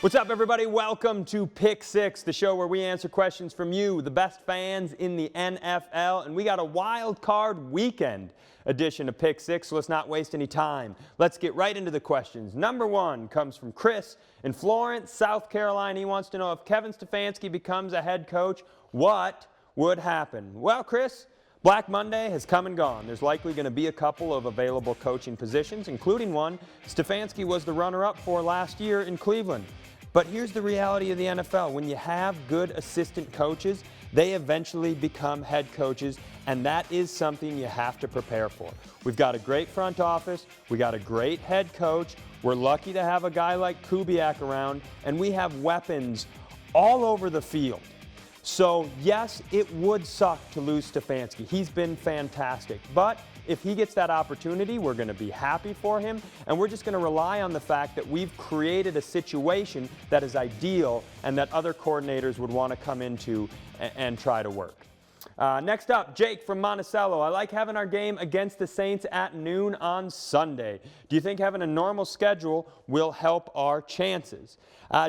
What's up, everybody? Welcome to Pick 6, the show where we answer questions from you, the best fans in the NFL. And we got a wild card weekend edition of Pick 6, so let's not waste any time. Let's get right into the questions. Number one comes from Chris in Florence, South Carolina. He wants to know, if Kevin Stefanski becomes a head coach, what would happen? Well, Chris, Black Monday has come and gone. There's likely going to be a couple of available coaching positions, including one Stefanski was the runner-up for last year in Cleveland. But here's the reality of the NFL. When you have good assistant coaches, they eventually become head coaches, and that is something you have to prepare for. We've got a great front office. We got a great head coach. We're lucky to have a guy like Kubiak around, and we have weapons all over the field. So, yes, it would suck to lose Stefanski. He's been fantastic. But if he gets that opportunity, we're going to be happy for him, and we're just going to rely on the fact that we've created a situation that is ideal and that other coordinators would want to come into and try to work. Next up, Jake from Monticello. I like having our game against the Saints at noon on Sunday. Do you think having a normal schedule will help our chances?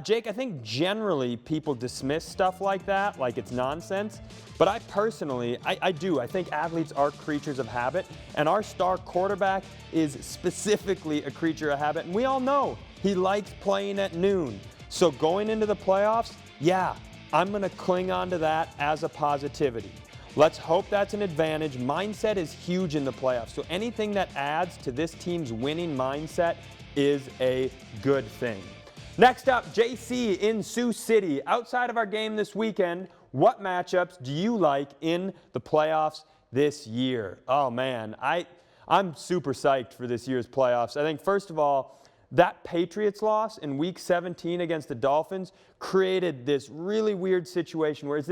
Jake, I think generally people dismiss stuff like that, like it's nonsense. But I personally, I do. I think athletes are creatures of habit, and our star quarterback is specifically a creature of habit. And we all know he likes playing at noon. So going into the playoffs, yeah, I'm going to cling on to that as a positivity. Let's hope that's an advantage. Mindset is huge in the playoffs, so anything that adds to this team's winning mindset is a good thing. Next up, JC in Sioux City. Outside of our game this weekend, what matchups do you like in the playoffs this year? Oh man, I'm super psyched for this year's playoffs. I think, first of all, that Patriots loss in Week 17 against the Dolphins created this really weird situation where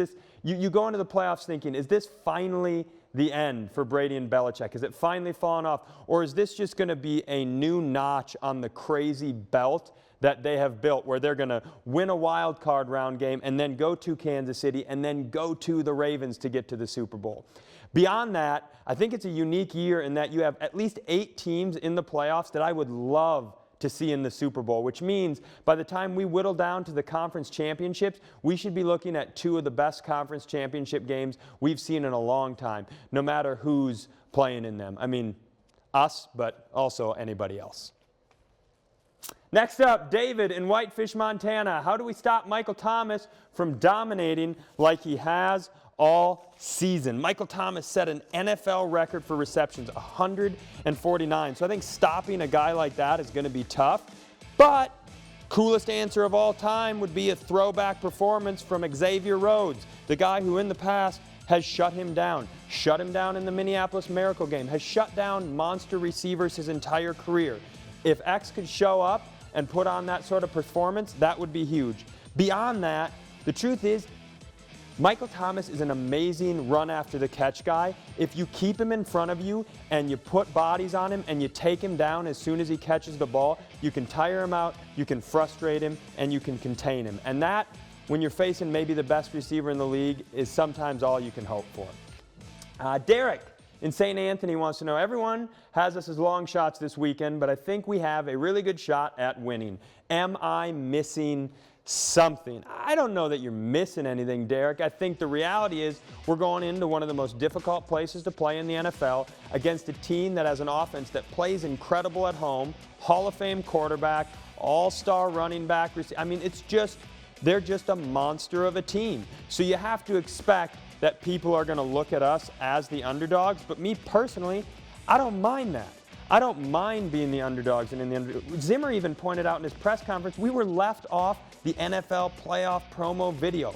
you go into the playoffs thinking, is this finally the end for Brady and Belichick? Is it finally fallen off? Or is this just going to be a new notch on the crazy belt that they have built, where they're going to win a wild card round game and then go to Kansas City and then go to the Ravens to get to the Super Bowl? Beyond that, I think it's a unique year in that you have at least 8 teams in the playoffs that I would love to see in the Super Bowl, which means by the time we whittle down to the conference championships, we should be looking at 2 of the best conference championship games we've seen in a long time, no matter who's playing in them. I mean, us, but also anybody else. Next up, David in Whitefish, Montana. How do we stop Michael Thomas from dominating like he has all season? Michael Thomas set an NFL record for receptions, 149. So I think stopping a guy like that is going to be tough. But coolest answer of all time would be a throwback performance from Xavier Rhodes, the guy who in the past has shut him down in the Minneapolis Miracle game, has shut down monster receivers his entire career. If X could show up and put on that sort of performance, that would be huge. Beyond that, the truth is, Michael Thomas is an amazing run-after-the-catch guy. If you keep him in front of you and you put bodies on him and you take him down as soon as he catches the ball, you can tire him out, you can frustrate him, and you can contain him. And that, when you're facing maybe the best receiver in the league, is sometimes all you can hope for. Derek in St. Anthony wants to know, everyone has us as long shots this weekend, but I think we have a really good shot at winning. Am I missing something? I don't know that you're missing anything, Derek. I think the reality is we're going into one of the most difficult places to play in the NFL against a team that has an offense that plays incredible at home, Hall of Fame quarterback, all-star running back. I mean, they're just a monster of a team. So you have to expect that people are going to look at us as the underdogs. But me personally, I don't mind that. I don't mind being the underdogs and in the underdogs. Zimmer even pointed out in his press conference, we were left off the NFL playoff promo video.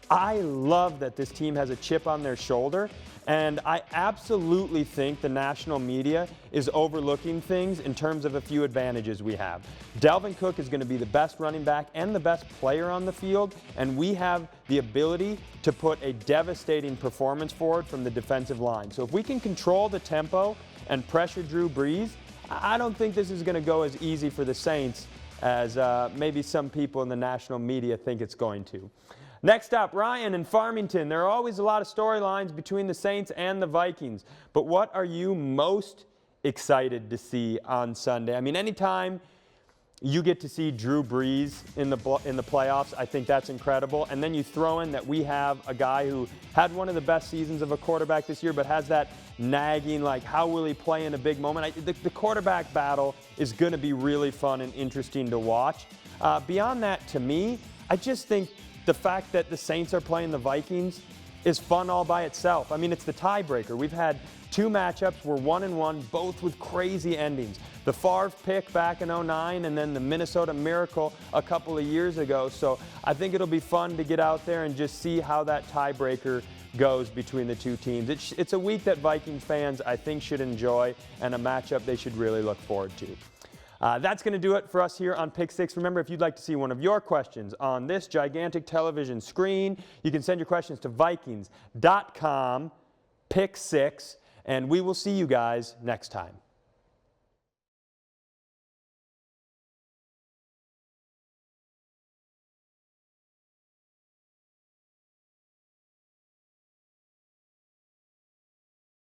I love that this team has a chip on their shoulder, and I absolutely think the national media is overlooking things in terms of a few advantages we have. Dalvin Cook is going to be the best running back and the best player on the field, and we have the ability to put a devastating performance forward from the defensive line. So if we can control the tempo and pressure Drew Brees, I don't think this is going to go as easy for the Saints as maybe some people in the national media think it's going to. Next up, Ryan in Farmington. There are always a lot of storylines between the Saints and the Vikings, but what are you most excited to see on Sunday? I mean, anytime You get to see Drew Brees in the playoffs. I think that's incredible. And then you throw in that we have a guy who had one of the best seasons of a quarterback this year, but has that nagging, like, how will he play in a big moment? The quarterback battle is going to be really fun and interesting to watch. Beyond that, to me, I just think the fact that the Saints are playing the Vikings is fun all by itself. I mean, it's the tiebreaker. We've had 2 matchups, we're 1-1, both with crazy endings. The Favre pick back in '09 and then the Minnesota Miracle a couple of years ago. So I think it'll be fun to get out there and just see how that tiebreaker goes between the 2 teams. It's a week that Vikings fans, I think, should enjoy, and a matchup they should really look forward to. That's going to do it for us here on Pick 6. Remember, if you'd like to see one of your questions on this gigantic television screen, you can send your questions to Vikings.com, Pick 6, and we will see you guys next time.